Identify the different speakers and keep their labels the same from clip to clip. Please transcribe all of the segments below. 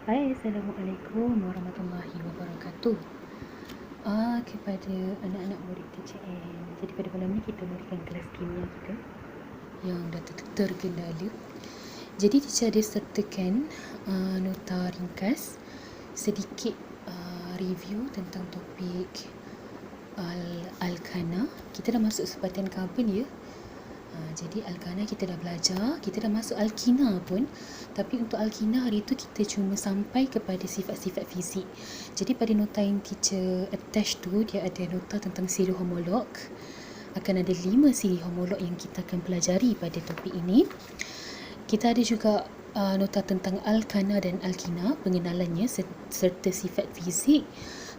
Speaker 1: Hai, Assalamualaikum warahmatullahi wabarakatuh. Kepada anak-anak murid TCM. Jadi pada malam ni kita mulakan kelas kimia kita yang dah terkendali. Jadi teacher ada sertakan nota ringkas sedikit review tentang topik Alkana. Kita dah masuk sebatan karbon ya. Jadi Alkana kita dah belajar, kita dah masuk Alkina pun. Tapi untuk Alkina hari tu kita cuma sampai kepada sifat-sifat fizik. Jadi pada nota yang teacher attach tu, dia ada nota tentang siri homolog. Akan ada 5 siri homolog yang kita akan pelajari pada topik ini. Kita ada juga nota tentang Alkana dan Alkina, pengenalannya serta sifat fizik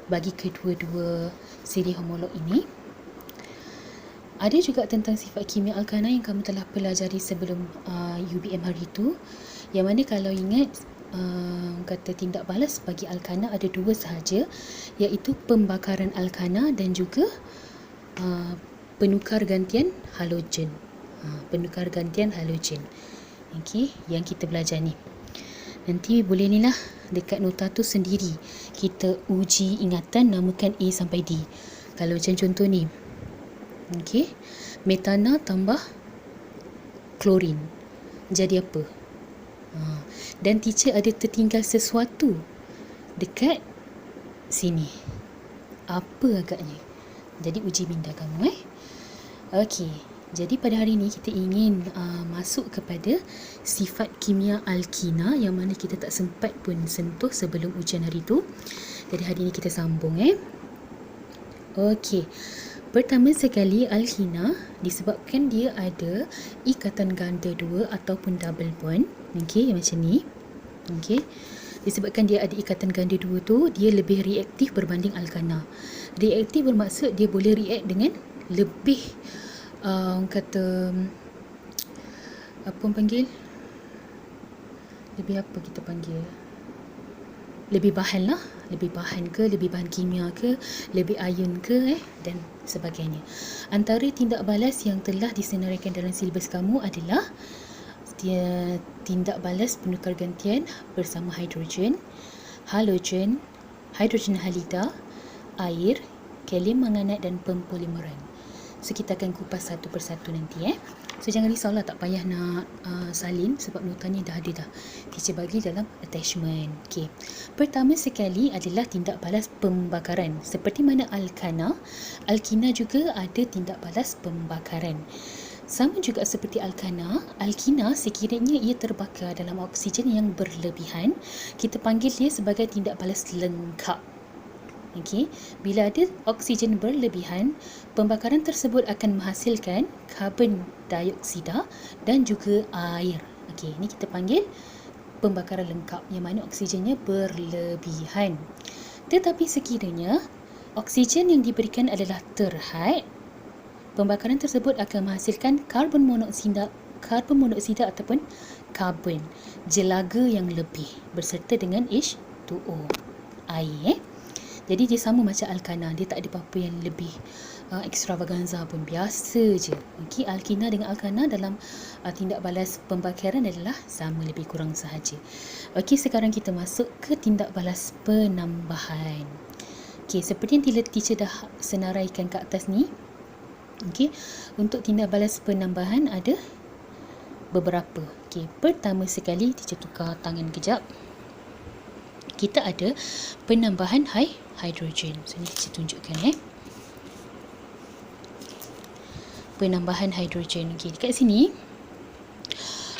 Speaker 1: bagi kedua-dua siri homolog ini. Ada juga tentang sifat kimia Alkana yang kamu telah pelajari sebelum UBM hari itu, yang mana kalau ingat kata tindak balas bagi Alkana ada 2 sahaja, iaitu pembakaran Alkana dan juga penukar gantian halogen. Penukar gantian halogen. Okey, yang kita belajar ni. Nanti boleh ni lah dekat nota tu sendiri kita uji ingatan, namakan A sampai D. Kalau macam contoh ni. Okey, metana tambah klorin jadi apa? Dan teacher ada tertinggal sesuatu dekat sini. Apa agaknya? Jadi uji minda kamu Okey, jadi pada hari ini kita ingin masuk kepada sifat kimia alkina yang mana kita tak sempat pun sentuh sebelum ujian hari itu. Jadi hari ini kita sambung Okey. Pertama sekali, alkina disebabkan dia ada ikatan ganda 2 ataupun double bond. Okey, macam ni. Okey. Disebabkan dia ada ikatan ganda 2 tu, dia lebih reaktif berbanding alkana. Reaktif bermaksud dia boleh react dengan lebih kata apa orang panggil? Lebih apa kita panggil? Lebih bahan lah, lebih bahan ke, lebih bahan kimia ke, lebih ion ke dan sebagainya. Antara tindak balas yang telah disenaraikan dalam silibus kamu adalah dia tindak balas penukar gantian bersama hidrogen, halogen, hidrogen halida, air, kalium manganat dan pempolimeran. So kita akan kupas satu persatu nanti So jangan risaulah, tak payah nak salin sebab notanya dah ada dah. Teacher bagi dalam attachment. Okey. Pertama sekali adalah tindak balas pembakaran. Seperti mana alkana, alkina juga ada tindak balas pembakaran. Sama juga seperti alkana, alkina sekiranya ia terbakar dalam oksigen yang berlebihan, kita panggil dia sebagai tindak balas lengkap. Okey, bila ada oksigen berlebihan, pembakaran tersebut akan menghasilkan karbon dioksida dan juga air. Okey, ini kita panggil pembakaran lengkap yang mana oksigennya berlebihan. Tetapi sekiranya oksigen yang diberikan adalah terhad, pembakaran tersebut akan menghasilkan karbon monoksida ataupun karbon jelaga yang lebih berserta dengan H2O, air. Jadi dia sama macam alkana, dia tak ada apa-apa yang lebih extravaganza pun, biasa je. Okey, alkina dengan alkana dalam tindak balas pembakaran adalah sama lebih kurang sahaja. Okey, sekarang kita masuk ke tindak balas penambahan. Okey, seperti yang teacher dah senaraikan kat atas ni. Okey, untuk tindak balas penambahan ada beberapa. Okey, pertama sekali teacher tukar tangan kejap. Kita ada penambahan hidrogen. So ni kita tunjukkan penambahan hidrogen. Okey, dekat sini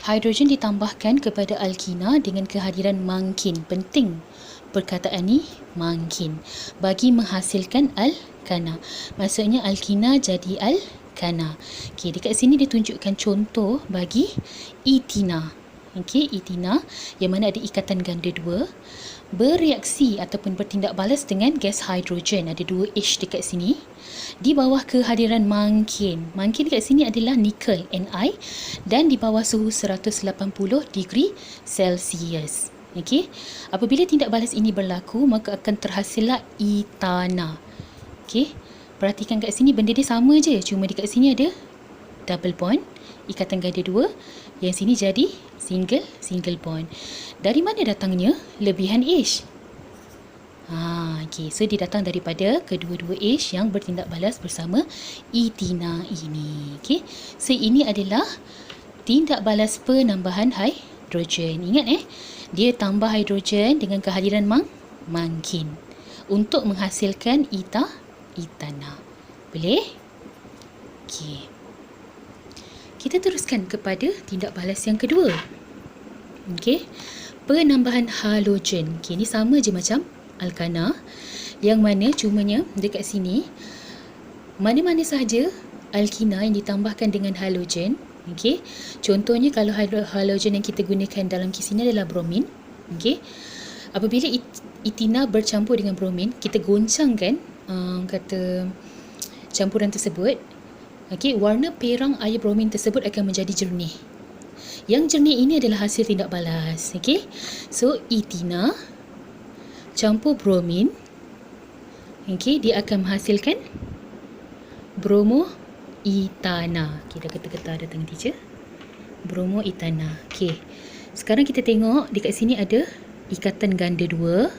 Speaker 1: hidrogen ditambahkan kepada alkina dengan kehadiran mangkin. Penting perkataan ni, mangkin, bagi menghasilkan alkana. Maksudnya alkina jadi alkana. Okey, dekat sini ditunjukkan contoh bagi etina. Okey, etina yang mana ada ikatan ganda 2 bereaksi ataupun bertindak balas dengan gas hidrogen. Ada 2 H dekat sini. Di bawah kehadiran mangkin. Mangkin dekat sini adalah nikel, Ni, dan di bawah suhu 180 degree Celsius. Okey. Apabila tindak balas ini berlaku, maka akan terhasillah etana. Okey. Perhatikan kat sini benda dia sama je, cuma dekat sini ada double bond, ikatan ganda 2. Yang sini jadi single bond. Dari mana datangnya lebihan H? Okay. So dia datang daripada kedua-dua H yang bertindak balas bersama etina ini. Okay. So ini adalah tindak balas penambahan hidrogen. Ingat dia tambah hidrogen dengan kehadiran mangkin untuk menghasilkan etana. Boleh? Okay. Kita teruskan kepada tindak balas yang kedua. Okay. Penambahan halogen. Okay, ini sama je macam alkana, yang mana cumanya dekat sini mana-mana sahaja alkina yang ditambahkan dengan halogen. Okay. Contohnya kalau halogen yang kita gunakan dalam kes ini adalah bromin. Okay. Apabila etina bercampur dengan bromin, kita goncangkan kata campuran tersebut. Okay. Warna perang air bromin tersebut akan menjadi jernih. Yang jernih ini adalah hasil tindak balas. Okay. So etina campur bromin, okay, dia akan menghasilkan bromoetana. Okay, dah kata-kata ada tangan teacher. Bromoetana. Okay. Sekarang kita tengok dekat sini ada ikatan ganda 2.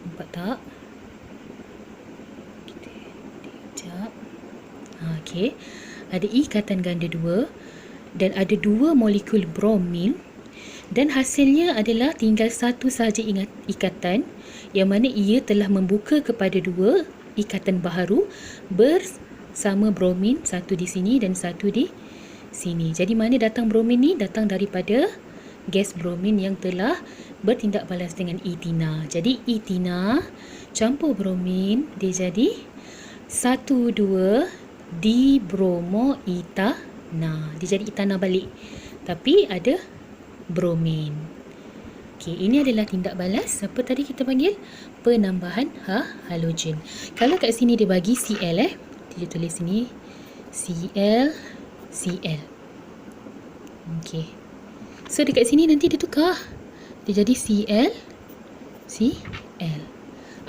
Speaker 1: Nampak tak? Kita sekejap. Okay. Ada ikatan ganda 2 dan ada 2 molekul bromin. Dan hasilnya adalah tinggal satu sahaja ikatan, yang mana ia telah membuka kepada 2 ikatan baharu bersama bromin, satu di sini dan satu di sini. Jadi mana datang bromin ni? Datang daripada gas bromin yang telah bertindak balas dengan etina. Jadi etina campur bromin, dia jadi 1,2 dibromoetana. Dia jadi etana balik, tapi ada bromin. Okey, ini adalah tindak balas apa tadi kita panggil? Penambahan halogen. Kalau kat sini dia bagi Cl dia tulis sini Cl. Okey. So dekat sini nanti dia tukar. Dia jadi Cl.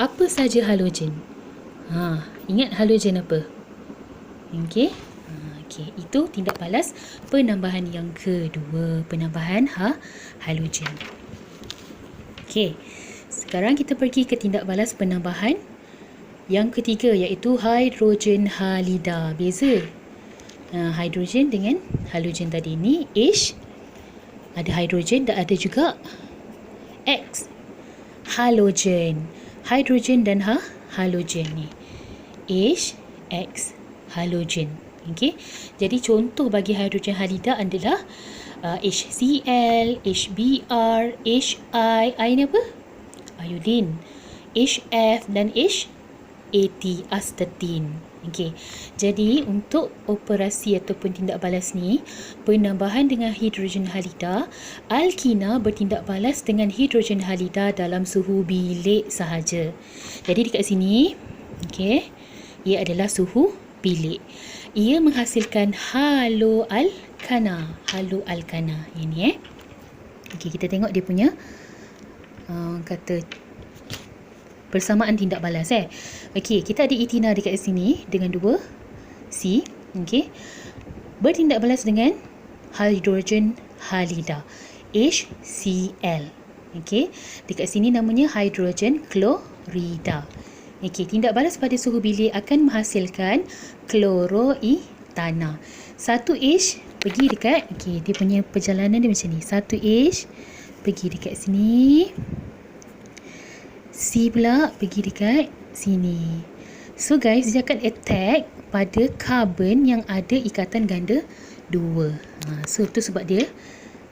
Speaker 1: Apa saja halogen? Ingat halogen apa? Okey. Okey, itu tindak balas penambahan yang kedua, penambahan halogen. Okey. Sekarang kita pergi ke tindak balas penambahan yang ketiga, iaitu hidrogen halida. Beza hidrogen dengan halogen tadi ni. H ada hidrogen dan ada juga X halogen. Hidrogen dan halogen ni. H, X, halogen. Okey. Jadi contoh bagi hidrogen halida adalah HCl, HBr, Hi, I ni apa? Iodin. HF dan HAT, astatin. Okey. Jadi untuk operasi ataupun tindak balas ni, penambahan dengan hidrogen halida, alkina bertindak balas dengan hidrogen halida dalam suhu bilik sahaja. Jadi dekat sini, okey, ia adalah suhu bilik. Ia menghasilkan haloalkana. Haloalkana ini Okey, kita tengok dia punya kata persamaan tindak balas Okey, kita ada etina dekat sini dengan 2 C. Okey. Bertindak balas dengan hidrogen halida, HCl. Okey. Dekat sini namanya hidrogen klorida. Okey, tindak balas pada suhu bilik akan menghasilkan kloroetana. 1H pergi dekat, okey, dia punya perjalanan dia macam ni. 1H pergi dekat sini. C pula pergi dekat sini. So guys, dia akan attack pada karbon yang ada ikatan ganda 2. So tu sebab dia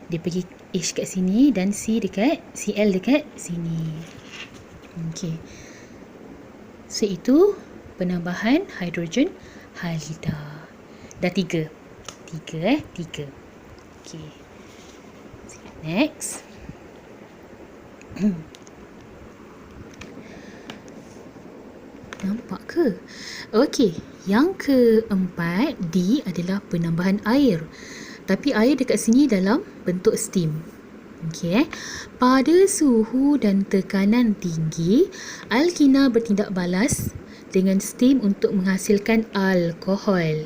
Speaker 1: pergi H kat sini dan C dekat Cl dekat sini. Okey. So itu penambahan hidrogen halida. Dah 3. 3. Okey. Next. Nampak ke? Okey, yang keempat D adalah penambahan air. Tapi air dekat sini dalam bentuk steam. Okey, pada suhu dan tekanan tinggi, alkina bertindak balas dengan steam untuk menghasilkan alkohol.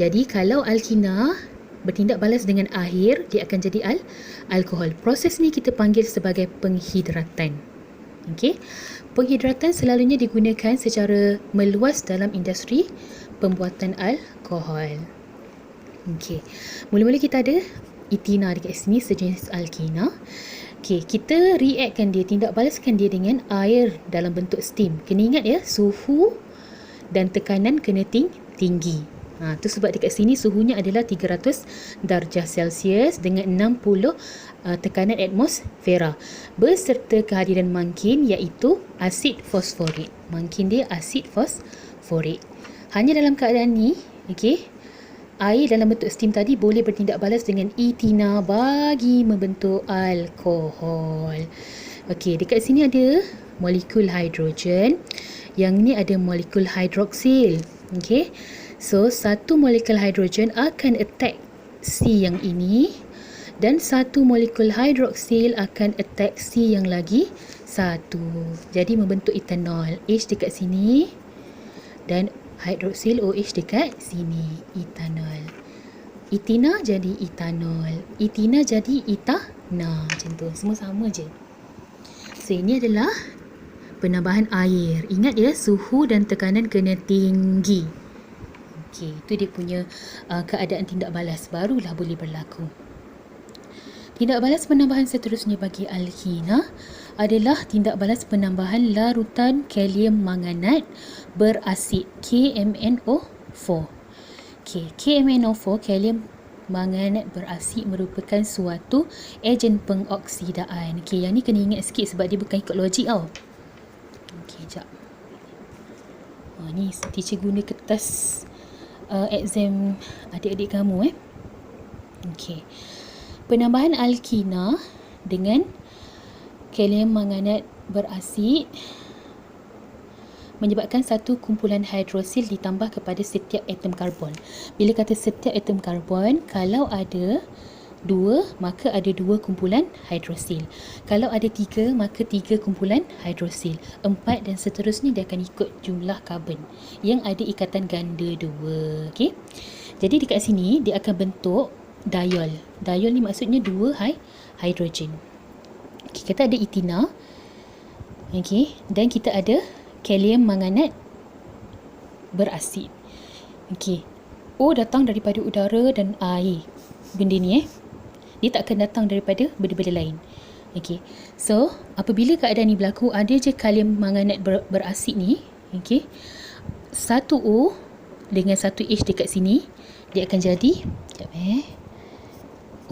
Speaker 1: Jadi kalau alkina bertindak balas dengan air, dia akan jadi alkohol. Proses ni kita panggil sebagai penghidratan. Okey. Penghidratan selalunya digunakan secara meluas dalam industri pembuatan alkohol. Okey. Mula-mula kita ada etina dekat sini, sejenis alkina. Okey, kita reactkan dia, tindak balaskan dia dengan air dalam bentuk steam. Kena ingat ya, suhu dan tekanan kena tinggi. Tu sebab dekat sini suhunya adalah 300 darjah Celsius dengan 60 tekanan atmosfera beserta kehadiran mangkin iaitu asid fosforik. Mangkin dia asid fosforik. Hanya dalam keadaan ni, okey, air dalam bentuk steam tadi boleh bertindak balas dengan etina bagi membentuk alkohol. Okey, dekat sini ada molekul hidrogen. Yang ni ada molekul hidroksil. Okey. So, satu molekul hidrogen akan attack C yang ini dan satu molekul hidroksil akan attack C yang lagi satu. Jadi membentuk etanol. H dekat sini dan hidroksil OH dekat sini. Etanol. Etina jadi etanol. Etina jadi etana. Macam tu. Semua sama je. So, ini adalah penambahan air. Ingat ya, suhu dan tekanan kena tinggi. Okey, itu dia punya keadaan tindak balas, barulah boleh berlaku. Tindak balas penambahan seterusnya bagi alkina adalah tindak balas penambahan larutan kalium manganat berasid KMnO4. Okey, KMnO4, kalium manganat berasid, merupakan suatu ejen pengoksidaan. Okey, yang ni kena ingat sikit sebab dia bukan ikut logik tau. Okey, jap. Ni teacher guna kertas exam adik-adik kamu. Okey. Penambahan alkina dengan kalium manganat berasid menyebabkan satu kumpulan hidrosil ditambah kepada setiap atom karbon. Bila kata setiap atom karbon, kalau ada 2, maka ada 2 kumpulan hidrosil. Kalau ada 3, maka 3 kumpulan hidrosil. 4 dan seterusnya dia akan ikut jumlah karbon yang ada ikatan ganda 2. Okey. Jadi dekat sini dia akan bentuk diol. Diol ni maksudnya 2 hidrogen. Okey, kita ada etina. Okey, dan kita ada kalium manganat berasid. Okey. O datang daripada udara dan air. Benda ni dia tak akan datang daripada benda-benda lain. Okey. So, apabila keadaan ni berlaku, ada je kalium manganat berasid ni, okey. Satu O dengan satu H dekat sini, dia akan jadi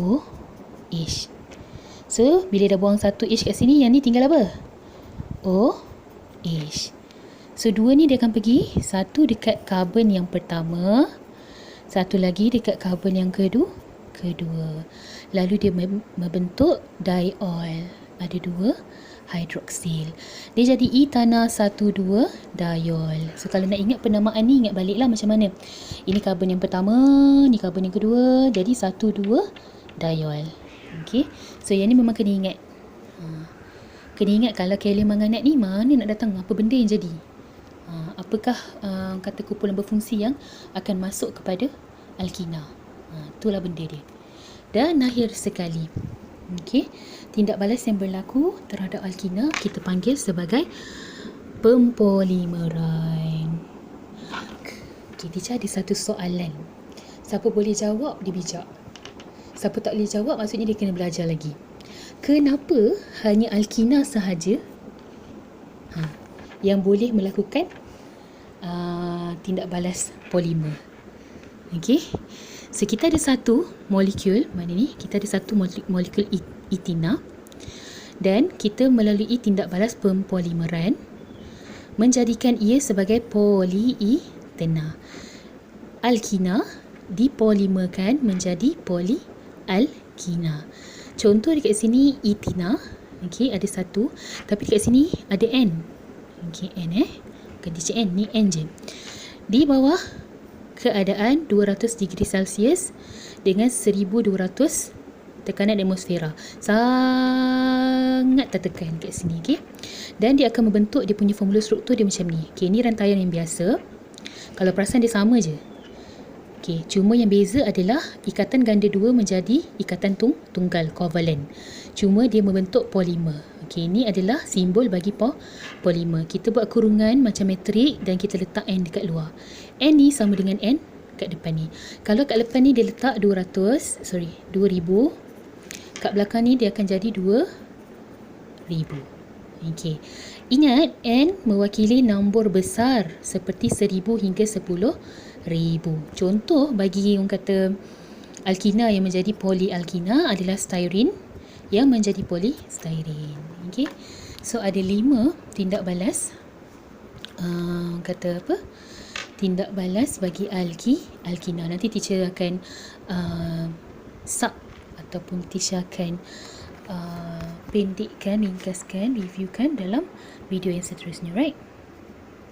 Speaker 1: OH. So, bila dah buang satu H kat sini, yang ni tinggal apa? OH. So, 2 ni dia akan pergi, satu dekat karbon yang pertama, satu lagi dekat karbon yang kedua. Lalu dia membentuk diol. Ada 2 hidroksil. Dia jadi etana 1,2 diol. So kalau nak ingat penamaan ni, ingat baliklah macam mana. Ini karbon yang pertama, ni karbon yang kedua. Jadi 1,2 diol. Okey. So yang ni memang kena ingat. Kena ingat kalau kalium manganat ni mana nak datang, apa benda yang jadi. Apakah kata kumpulan berfungsi yang akan masuk kepada alkina. Itulah benda dia. Dan akhir sekali, okey, tindak balas yang berlaku terhadap alkina kita panggil sebagai pempolimeran. Okey, dia ada satu soalan. Siapa boleh jawab, dia bijak. Siapa tak boleh jawab, maksudnya dia kena belajar lagi. Kenapa hanya alkina sahaja yang boleh melakukan tindak balas polimer? Okey. So, kita ada satu molekul, mana ni? Kita ada satu molekul etina dan kita melalui tindak balas pempolimeran menjadikan ia sebagai polyethena. Alkina dipolimerkan menjadi polyalkina. Contoh dekat sini etina, okey, ada satu, tapi dekat sini ada N. Okey, N bukan DCN, ni N je. Di bawah keadaan 200 degree Celsius dengan 1200 tekanan atmosfera. Sangat tertekan kat sini, okey. Dan dia akan membentuk dia punya formula struktur dia macam ni. Okey, ni rantaian yang biasa. Kalau perasan dia sama je. Okey, cuma yang beza adalah ikatan ganda dua menjadi ikatan tunggal, covalent. Cuma dia membentuk polimer. Okey, ini adalah simbol bagi polimer. Kita buat kurungan macam matrik dan kita letak N dekat luar. N ni sama dengan N kat depan ni. Kalau kat depan ni dia letak 2000. Kat belakang ni dia akan jadi 2000. Okey. Ingat, N mewakili nombor besar seperti 1000 hingga 10,000. Contoh bagi orang kata alkina yang menjadi polyalkina adalah styrene yang menjadi polystyrene. Okey. So ada 5 tindak balas tindak balas bagi alkina. Nanti teacher akan sub ataupun teacher akan pendekkan, ringkaskan, reviewkan dalam video yang seterusnya, right?